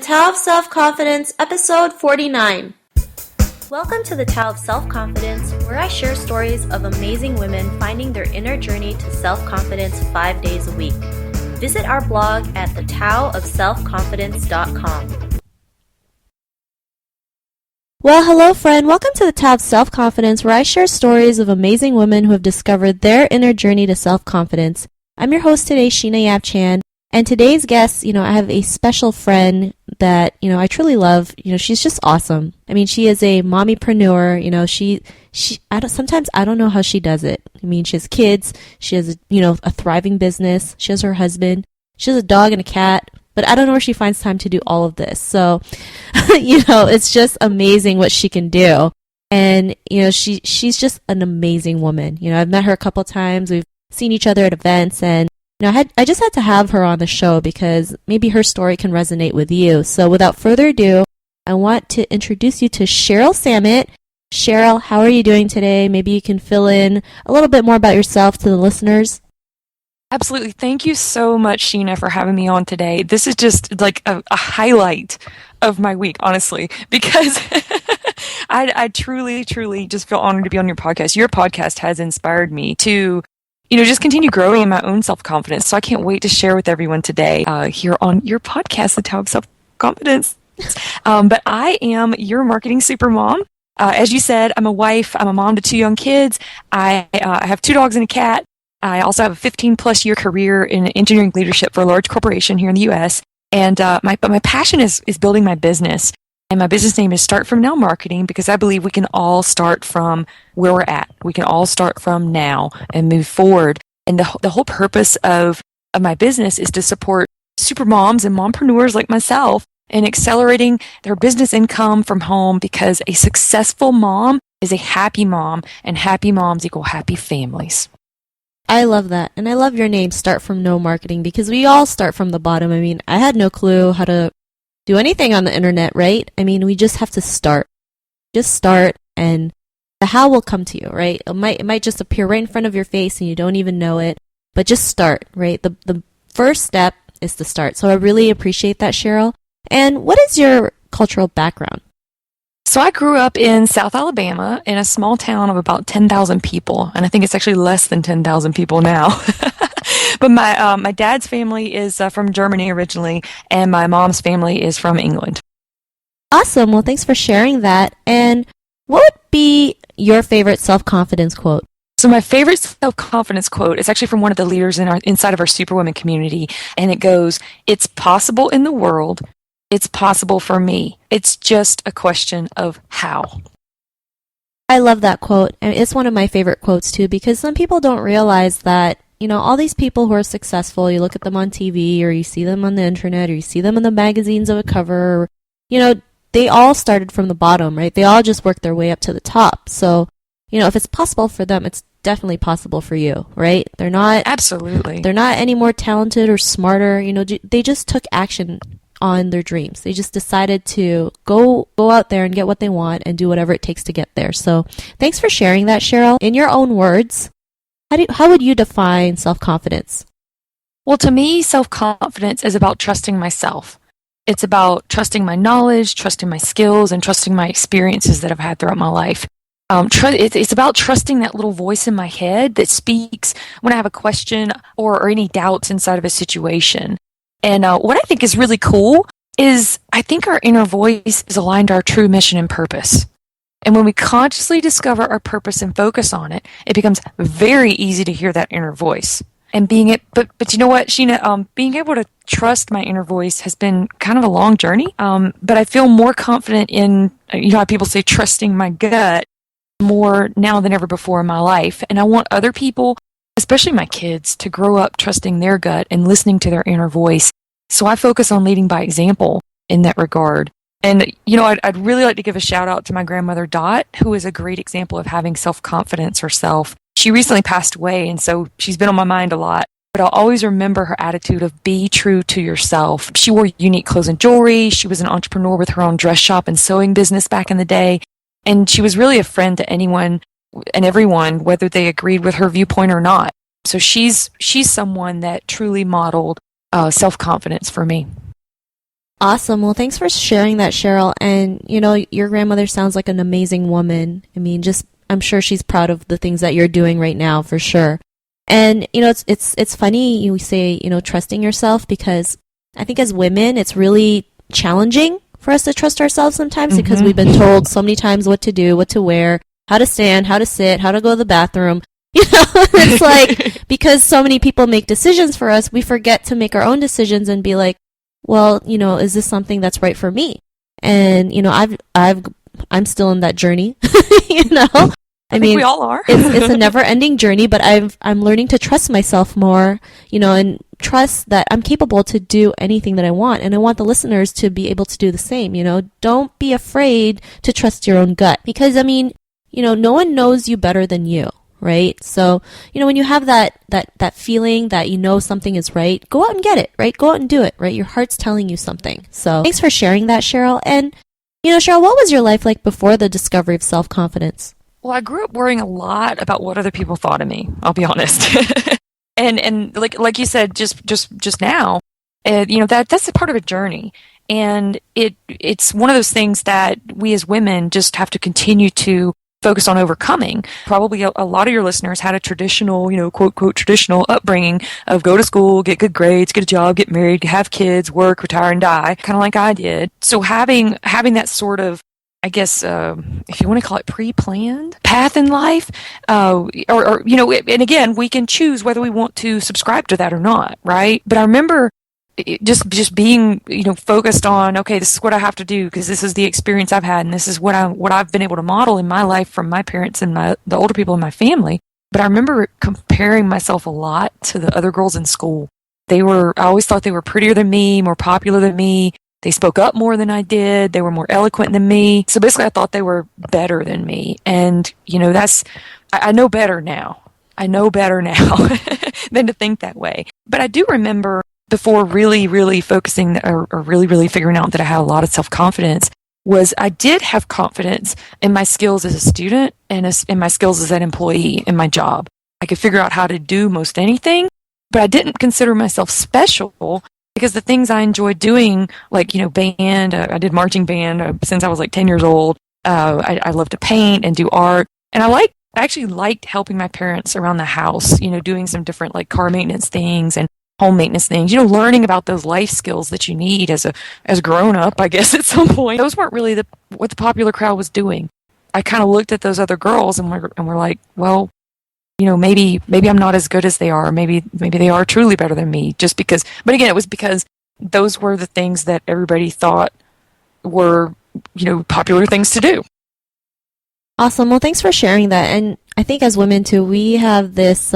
Tao of Self-Confidence, episode 49. Welcome to the Tao of Self-Confidence, where I share stories of amazing women finding their inner journey to self-confidence 5 days a week. Visit our blog at thetaoofselfconfidence.com. Well, hello friend. Welcome to the Tao of Self-Confidence, where I share stories of amazing women who have discovered their inner journey to self-confidence. I'm your host today, Sheena Yap-Chan. And today's guest, I have a special friend that, I truly love. She's just awesome. I mean, she is a mommypreneur. Sometimes I don't know how she does it. I mean, she has kids. She has, a thriving business. She has her husband. She has a dog and a cat. But I don't know where she finds time to do all of this. So, it's just amazing what she can do. And, she's just an amazing woman. I've met her a couple times. We've seen each other at events, and I just had to have her on the show because maybe her story can resonate with you. So without further ado, I want to introduce you to Cheryl Sameit. Cheryl, how are you doing today? Maybe you can fill in a little bit more about yourself to the listeners. Absolutely. Thank you so much, Sheena, for having me on today. This is just like a highlight of my week, honestly, because I truly, truly just feel honored to be on your podcast. Your podcast has inspired me to just continue growing in my own self-confidence. So I can't wait to share with everyone today here on your podcast, The Tao of Self-Confidence. But I am your marketing supermom. As you said, I'm a wife. I'm a mom to 2 young kids. I have 2 dogs and a cat. I also have a 15-plus year career in engineering leadership for a large corporation here in the U.S. And my passion is building my business. And my business name is Start From Now Marketing, because I believe we can all start from where we're at. We can all start from now and move forward. And the whole purpose of my business is to support supermoms and mompreneurs like myself in accelerating their business income from home, because a successful mom is a happy mom, and happy moms equal happy families. I love that. And I love your name, Start From No Marketing, because we all start from the bottom. I mean, I had no clue how to do anything on the internet, right? I mean, we just have to start. Just start, and the how will come to you, right? It might just appear right in front of your face and you don't even know it, but just start, right? The first step is to start. So I really appreciate that, Cheryl. And what is your cultural background? So I grew up in South Alabama in a small town of about 10,000 people, and I think it's actually less than 10,000 people now. But my dad's family is from Germany originally, and my mom's family is from England. Awesome. Well, thanks for sharing that. And what would be your favorite self-confidence quote? So my favorite self-confidence quote is actually from one of the leaders inside of our Superwomen community, and it goes, "It's possible in the world. It's possible for me. It's just a question of how." I love that quote. And it's one of my favorite quotes too, because some people don't realize that, all these people who are successful, you look at them on TV or you see them on the internet or you see them in the magazines of a cover, they all started from the bottom, right? They all just worked their way up to the top. So, if it's possible for them, it's definitely possible for you, right? They're not any more talented or smarter. They just took action on their dreams. They just decided to go out there and get what they want and do whatever it takes to get there. So thanks for sharing that, Cheryl. In your own words, how would you define self-confidence? Well, to me, self-confidence is about trusting myself. It's about trusting my knowledge, trusting my skills, and trusting my experiences that I've had throughout my life. It's about trusting that little voice in my head that speaks when I have a question or any doubts inside of a situation. And what I think is really cool is I think our inner voice is aligned to our true mission and purpose. And when we consciously discover our purpose and focus on it, it becomes very easy to hear that inner voice. And but you know what, Sheena, being able to trust my inner voice has been kind of a long journey. But I feel more confident in, how people say trusting my gut more now than ever before in my life. And I want other people, especially my kids, to grow up trusting their gut and listening to their inner voice. So I focus on leading by example in that regard. And, I'd really like to give a shout out to my grandmother, Dot, who is a great example of having self-confidence herself. She recently passed away, and so she's been on my mind a lot. But I'll always remember her attitude of be true to yourself. She wore unique clothes and jewelry. She was an entrepreneur with her own dress shop and sewing business back in the day. And she was really a friend to anyone and everyone, whether they agreed with her viewpoint or not. So she's someone that truly modeled self-confidence for me. Awesome. Well, thanks for sharing that, Cheryl. And, your grandmother sounds like an amazing woman. I mean, I'm sure she's proud of the things that you're doing right now, for sure. And, it's funny you say, trusting yourself, because I think as women, it's really challenging for us to trust ourselves sometimes because we've been told so many times what to do, what to wear, how to stand, how to sit, how to go to the bathroom. It's like, because so many people make decisions for us, we forget to make our own decisions and be like, well, is this something that's right for me? And, I'm still in that journey, I mean, we all are. it's a never-ending journey, but I'm learning to trust myself more, and trust that I'm capable to do anything that I want. And I want the listeners to be able to do the same, Don't be afraid to trust your own gut, because, no one knows you better than you, right? So, when you have that feeling that something is right, go out and get it, right? Go out and do it, right? Your heart's telling you something. So thanks for sharing that, Cheryl. And, Cheryl, what was your life like before the discovery of self-confidence? Well, I grew up worrying a lot about what other people thought of me, I'll be honest. and like you said just now, that's a part of a journey. And it's one of those things that we as women just have to continue to focus on overcoming. Probably a lot of your listeners had a traditional, quote, quote, traditional upbringing of go to school, get good grades, get a job, get married, have kids, work, retire, and die, kind of like I did. So having that sort of, I guess, if you want to call it pre-planned path in life, and again, we can choose whether we want to subscribe to that or not, right? But I remember just being, focused on, okay, this is what I have to do because this is the experience I've had and this is what I've been able to model in my life from my parents and the older people in my family. But I remember comparing myself a lot to the other girls in school. I always thought they were prettier than me, more popular than me. They spoke up more than I did. They were more eloquent than me. So basically, I thought they were better than me. And, I know better now. I know better now than to think that way. But I do remember before really, really focusing or really, really figuring out that I had a lot of self-confidence was I did have confidence in my skills as a student and in my skills as an employee in my job. I could figure out how to do most anything, but I didn't consider myself special because the things I enjoyed doing, like, band, I did marching band since I was like 10 years old. I love to paint and do art. And I actually liked helping my parents around the house, doing some different like car maintenance things and home maintenance things, learning about those life skills that you need as a grown up, I guess, at some point. Those weren't really what the popular crowd was doing. I kind of looked at those other girls and we're like, well, maybe I'm not as good as they are. Maybe they are truly better than me just because, but again, it was because those were the things that everybody thought were, popular things to do. Awesome. Well, thanks for sharing that. And I think as women too, we have this,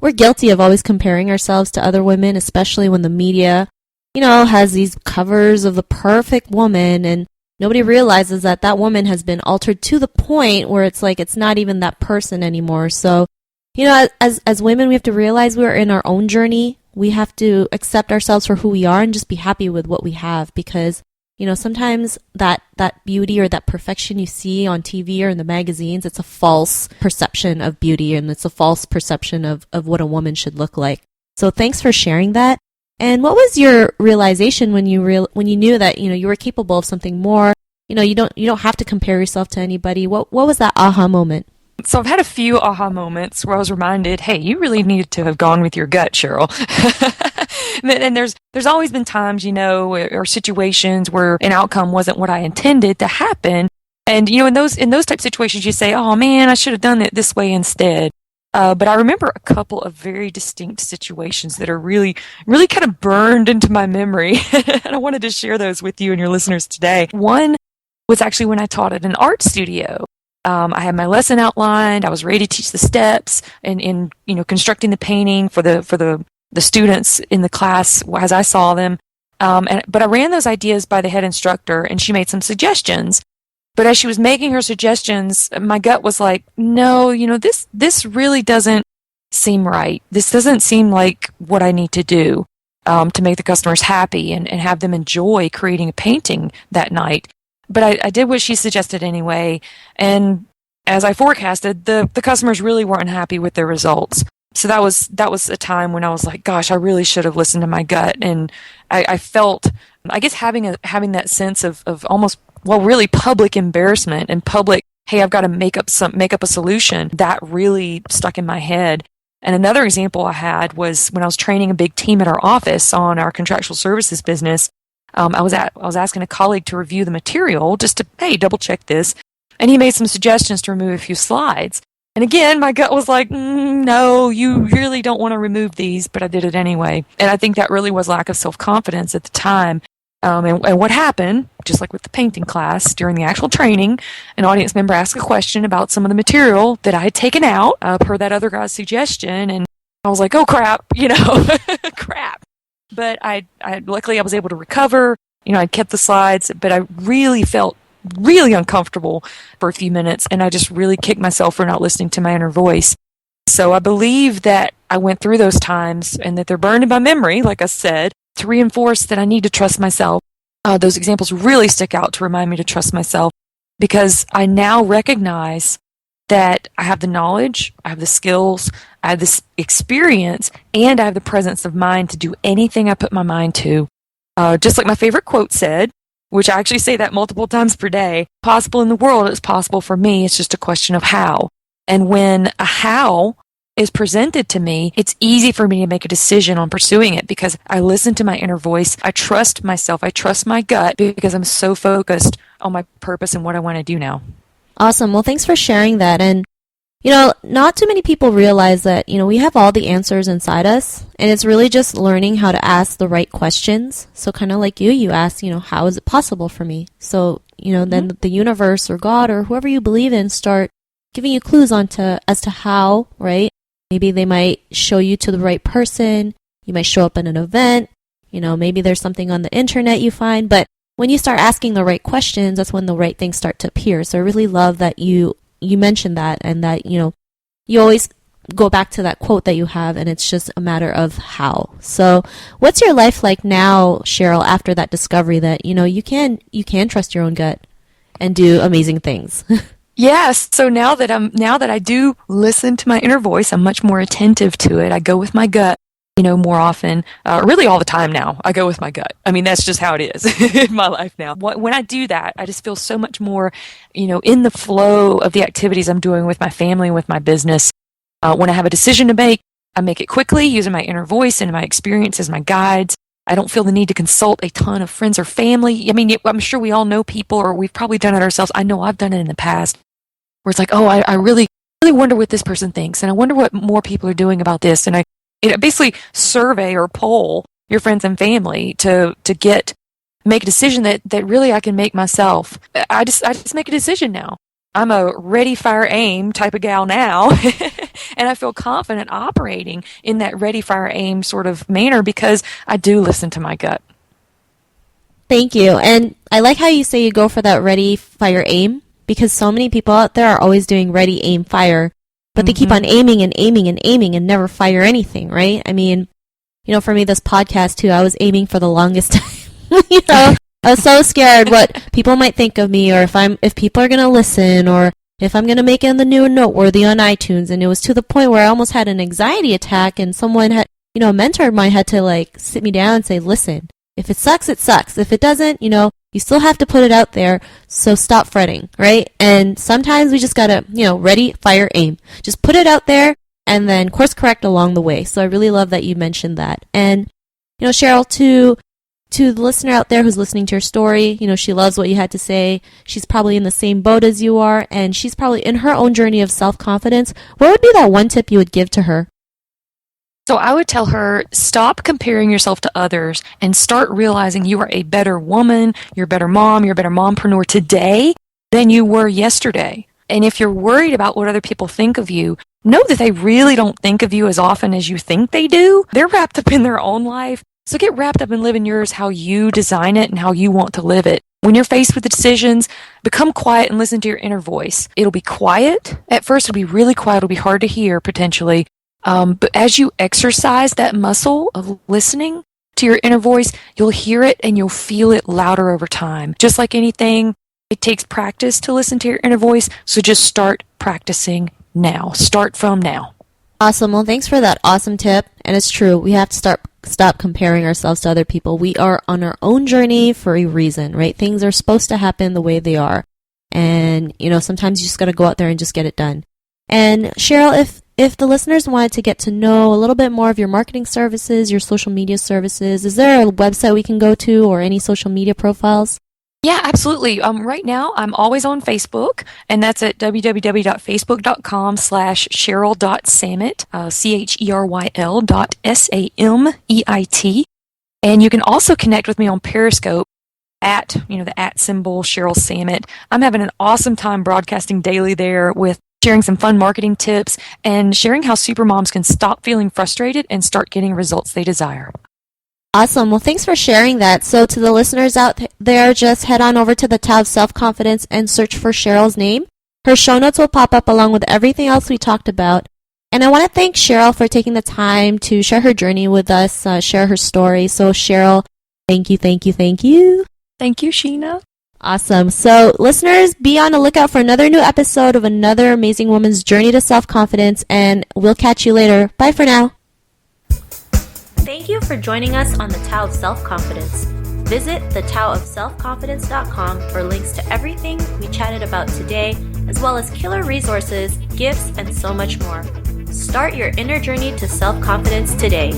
we're guilty of always comparing ourselves to other women, especially when the media, has these covers of the perfect woman and nobody realizes that woman has been altered to the point where it's like it's not even that person anymore. So, as women, we have to realize we're in our own journey. We have to accept ourselves for who we are and just be happy with what we have because, sometimes that beauty or that perfection you see on TV or in the magazines, it's a false perception of beauty and it's a false perception of what a woman should look like. So thanks for sharing that. And what was your realization when you knew that, you were capable of something more? You don't have to compare yourself to anybody. What was that aha moment? So I've had a few aha moments where I was reminded, hey, you really needed to have gone with your gut, Cheryl. And there's always been times, or situations where an outcome wasn't what I intended to happen. And, in those type situations, you say, oh man, I should have done it this way instead. But I remember a couple of very distinct situations that are really, really kind of burned into my memory. And I wanted to share those with you and your listeners today. One was actually when I taught at an art studio. I had my lesson outlined. I was ready to teach the steps in constructing the painting for the students in the class as I saw them. But I ran those ideas by the head instructor, and she made some suggestions. But as she was making her suggestions, my gut was like, no, this really doesn't seem right. This doesn't seem like what I need to do to make the customers happy and have them enjoy creating a painting that night. But I did what she suggested anyway, and as I forecasted, the customers really weren't happy with their results. So that was a time when I was like, gosh, I really should have listened to my gut, and I felt I guess having that sense of almost, well, really public embarrassment and public, hey, I've got to make up a solution, that really stuck in my head. And another example I had was when I was training a big team at our office on our contractual services business. I was asking a colleague to review the material just to, hey, double check this. And he made some suggestions to remove a few slides. And again, my gut was like, no, you really don't want to remove these, but I did it anyway. And I think that really was lack of self-confidence at the time. And what happened, just like with the painting class, during the actual training, an audience member asked a question about some of the material that I had taken out per that other guy's suggestion. And I was like, oh, crap, crap. But I luckily I was able to recover. I kept the slides, but I really felt really uncomfortable for a few minutes, and I just really kicked myself for not listening to my inner voice. So I believe that I went through those times and that they're burned in my memory, like I said, to reinforce that I need to trust myself. Those examples really stick out to remind me to trust myself, because I now recognize that I have the knowledge, I have the skills, I have this experience, and I have the presence of mind to do anything I put my mind to. Just like my favorite quote said, which I actually say that multiple times per day, possible in the world is possible for me. It's just a question of how. And when a how is presented to me, it's easy for me to make a decision on pursuing it because I listen to my inner voice. I trust myself. I trust my gut because I'm so focused on my purpose and what I want to do now. Awesome. Well, thanks for sharing that. And not too many people realize that, we have all the answers inside us, and it's really just learning how to ask the right questions. So kind of like you ask, how is it possible for me? So, then the universe or God or whoever you believe in start giving you clues as to how, right? Maybe they might show you to the right person. You might show up at an event. Maybe there's something on the internet you find. But when you start asking the right questions, that's when the right things start to appear. So I really love that you mentioned that, and that, you always go back to that quote that you have, and it's just a matter of how. So what's your life like now, Cheryl, after that discovery that, you can trust your own gut and do amazing things? Yes. So now that I do listen to my inner voice, I'm much more attentive to it. I go with my gut, more often, really all the time now. I go with my gut. I mean, that's just how it is in my life now. When I do that, I just feel so much more, in the flow of the activities I'm doing with my family and with my business. When I have a decision to make, I make it quickly using my inner voice and my experience as my guides. I don't feel the need to consult a ton of friends or family. I mean, I'm sure we all know people, or we've probably done it ourselves. I know I've done it in the past, where it's like, oh, I really, really wonder what this person thinks, and I wonder what more people are doing about this. And I basically survey or poll your friends and family to make a decision that really I can make myself. I just make a decision now. I'm a ready, fire, aim type of gal now. And I feel confident operating in that ready, fire, aim sort of manner because I do listen to my gut. Thank you. And I like how you say you go for that ready, fire, aim, because so many people out there are always doing ready, aim, fire, but they keep on aiming and aiming and aiming and never fire anything, right? I mean, for me, this podcast too, I was aiming for the longest time. I was so scared what people might think of me, or if people are going to listen, or if I'm going to make it in the new and noteworthy on iTunes. And it was to the point where I almost had an anxiety attack, and someone had, a mentor of mine had to sit me down and say, listen, if it sucks, it sucks. If it doesn't, you still have to put it out there. So stop fretting, right? And sometimes we just got to, ready, fire, aim. Just put it out there and then course correct along the way. So I really love that you mentioned that. And, Cheryl, to the listener out there who's listening to your story, she loves what you had to say. She's probably in the same boat as you are, and she's probably in her own journey of self-confidence. What would be that one tip you would give to her? So I would tell her, stop comparing yourself to others and start realizing you are a better woman, you're a better mom, you're a better mompreneur today than you were yesterday. And if you're worried about what other people think of you, know that they really don't think of you as often as you think they do. They're wrapped up in their own life. So get wrapped up in living yours how you design it and how you want to live it. When you're faced with the decisions, become quiet and listen to your inner voice. It'll be quiet. At first, it'll be really quiet. It'll be hard to hear, potentially. But as you exercise that muscle of listening to your inner voice, you'll hear it and you'll feel it louder over time. Just like anything, it takes practice to listen to your inner voice. So just start practicing now. Start from now. Awesome. Well, thanks for that awesome tip. And it's true. We have to stop comparing ourselves to other people. We are on our own journey for a reason, right? Things are supposed to happen the way they are. And, sometimes you just got to go out there and just get it done. And Cheryl, if the listeners wanted to get to know a little bit more of your marketing services, your social media services, is there a website we can go to or any social media profiles? Yeah, absolutely. Right now, I'm always on Facebook, and that's at www.facebook.com/Cheryl.Sameit, CHERYL.SAMEIT. And you can also connect with me on Periscope at, the @ symbol Cheryl Sameit. I'm having an awesome time broadcasting daily there with sharing some fun marketing tips and sharing how supermoms can stop feeling frustrated and start getting results they desire. Awesome. Well, thanks for sharing that. So to the listeners out there, just head on over to the tab Self-Confidence and search for Cheryl's name. Her show notes will pop up along with everything else we talked about. And I want to thank Cheryl for taking the time to share her journey with us, share her story. So Cheryl, thank you, thank you, thank you. Thank you, Sheena. Awesome. So listeners, be on the lookout for another new episode of another amazing woman's journey to self-confidence, and we'll catch you later. Bye for now. Thank you for joining us on the Tao of Self-Confidence. Visit thetaoofselfconfidence.com for links to everything we chatted about today, as well as killer resources, gifts, and so much more. Start your inner journey to self-confidence today.